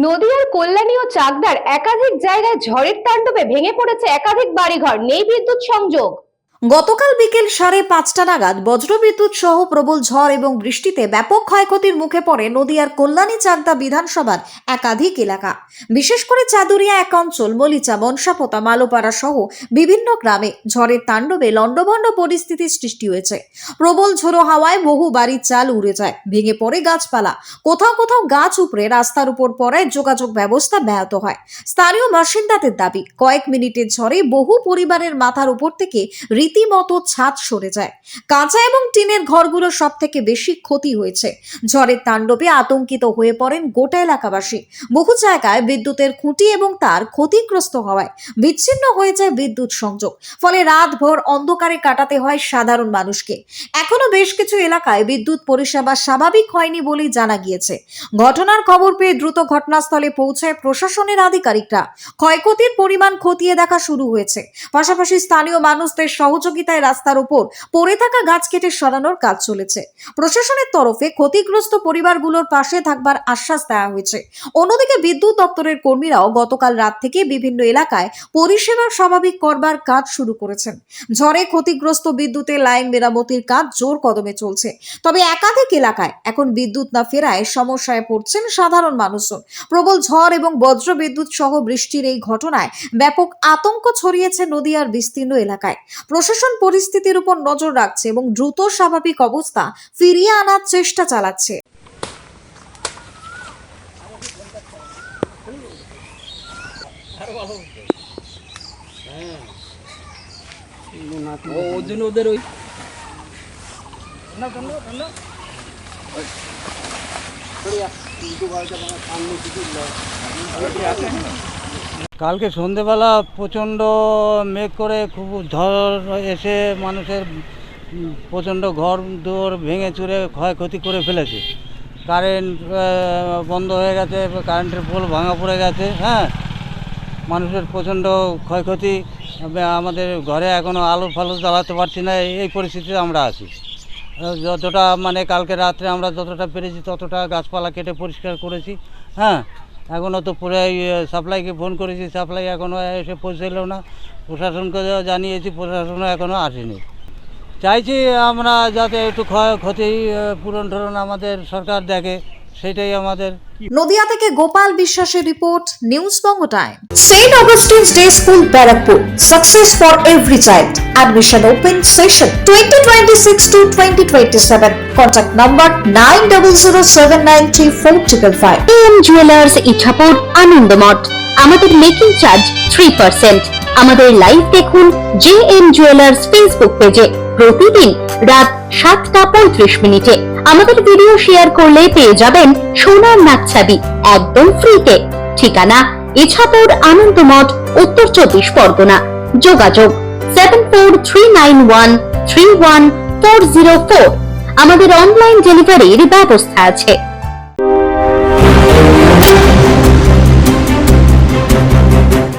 নদিয়ার কল্যাণী ও চাকদার একাধিক জায়গায় ঝড়ের তাণ্ডবে ভেঙে পড়েছে একাধিক বাড়িঘর, নেই বিদ্যুৎ সংযোগ। গতকাল বিকেল 5:30 নাগাদ বজ্রবিদ্যুৎ সহ প্রবল ঝড় এবং বৃষ্টিতে ব্যাপক ক্ষয়ক্ষতির মুখে পড়ে নদিয়ার কল্যাণী চাকদা বিধানসভার একাধিক এলাকা। বিশেষ করে চাদুরিয়া এক অঞ্চল, মলিচা, বনসাপোতা, মালোপাড়া সহ বিভিন্ন গ্রামে ঝড়ের তাণ্ডবে লণ্ডভণ্ড পরিস্থিতির সৃষ্টি হয়েছে। প্রবল ঝোড়ো হাওয়ায় বহু বাড়ির চাল উড়ে যায়, ভেঙে পড়ে গাছপালা, কোথাও কোথাও গাছ উপড়ে রাস্তার উপর পড়ায় যোগাযোগ ব্যবস্থা ব্যাহত হয়। স্থানীয় বাসিন্দাদের দাবি, কয়েক মিনিটের ঝড়ে বহু পরিবারের মাথার উপর থেকে রীতিমতো ছাদ সরে যায়। কাঁচা এবং টিনের ঘরগুলো সব থেকে বেশি ক্ষতি হয়েছে। ঝড়ের তাণ্ডবে আতঙ্কিত হয়ে পড়েন গোটা এলাকাবাসী। বহু জায়গায় বিদ্যুতের খুঁটি এবং তার ক্ষতিগ্রস্ত হওয়ায় বিচ্ছিন্ন হয়ে যায় বিদ্যুৎ সংযোগ, ফলে রাতভর অন্ধকারে কাটাতে হয় সাধারণ মানুষকে। এখনো বেশ কিছু এলাকায় বিদ্যুৎ পরিষেবা স্বাভাবিক হয়নি বলেই জানা গিয়েছে। ঘটনার খবর পেয়ে দ্রুত ঘটনাস্থলে পৌঁছায় প্রশাসনের আধিকারিকরা। ক্ষয়ক্ষতির পরিমাণ খতিয়ে দেখা শুরু হয়েছে। পাশাপাশি স্থানীয় মানুষদের সহযোগিতায় রাস্তার উপর পড়ে থাকা গাছ কেটে সরানোর কাজ চলেছে। প্রশাসনের তরফে ক্ষতিগ্রস্ত পরিবারগুলোর পাশে থাকবার আশ্বাস দেওয়া হয়েছে। অন্যদিকে বিদ্যুৎ দপ্তরের কর্মীরাও গতকাল রাত থেকে বিভিন্ন এলাকায় পরিষেবা স্বাভাবিক করবার কাজ শুরু করেছেন। ঝড়ে ক্ষতিগ্রস্ত বিদ্যুতের লাইন মেরামতির কাজ জোর কদমে চলছে। তবে একাধিক এলাকায় এখন বিদ্যুৎ না ফেরায় সমস্যায় পড়ছেন সাধারণ মানুষজন। প্রবল ঝড় এবং বজ্র বিদ্যুৎ সহ বৃষ্টির এই ঘটনায় ব্যাপক আতঙ্ক ছড়িয়েছে নদিয়ার বিস্তীর্ণ এলাকায়। প্রশাসন পরিস্থিতির উপর নজর রাখছে এবং দ্রুত স্বাভাবিক অবস্থা ফিরিয়ে আনার চেষ্টা চালাচ্ছে। কালকে সন্ধেবেলা প্রচণ্ড মেঘ করে খুব ঝড় এসে মানুষের প্রচণ্ড ঘর দুয়ার ভেঙে চুরে ক্ষয়ক্ষতি করে ফেলেছে। কারেন্ট বন্ধ হয়ে গেছে, কারেন্টের পোল ভাঙা পড়ে গেছে। মানুষের প্রচণ্ড ক্ষয়ক্ষতি। আমাদের ঘরে এখনও আলো ফালো জ্বালাতে পারছি না, এই পরিস্থিতিতে আমরা আছি। যতটা কালকে রাত্রে আমরা যতটা পেরেছি ততটা গাছপালা কেটে পরিষ্কার করেছি। এখনও তো পুরো সাপ্লাইকে ফোন করেছি, সাপ্লাই এখনও এসে পৌঁছালো না। প্রশাসনকে জানিয়েছি, প্রশাসনও এখনও আসেনি। চাইছি আমরা যাতে একটু ক্ষয়ক্ষতি পূরণ আমাদের সরকার দেখে, সেটাই আমাদের। নদিয়া থেকে গোপাল বিশ্বাসের report, news Banga time. Saint Augustine's day school, Barrackpore, success for every child. Admission open session 2026 to 2027. Contact number 9007934555. AM Jewelers Ichapur, Anandamath. আমাদের মেকিং চার্জ 3%। আমাদের লাইভ দেখুন JM Jewelers ফেসবুক পেজে প্রতিদিন রাত 7:35 আমাদের ভিডিও শেয়ার করলে পেয়ে যাবেন সোনার নাকছাবি একদম ফ্রিতে। ঠিকানা ইছাপুর, আনন্দমঠ, উত্তর 24 পরগনা। যোগাযোগ 7439131404। আমাদের অনলাইন ডেলিভারির ব্যবস্থা আছে।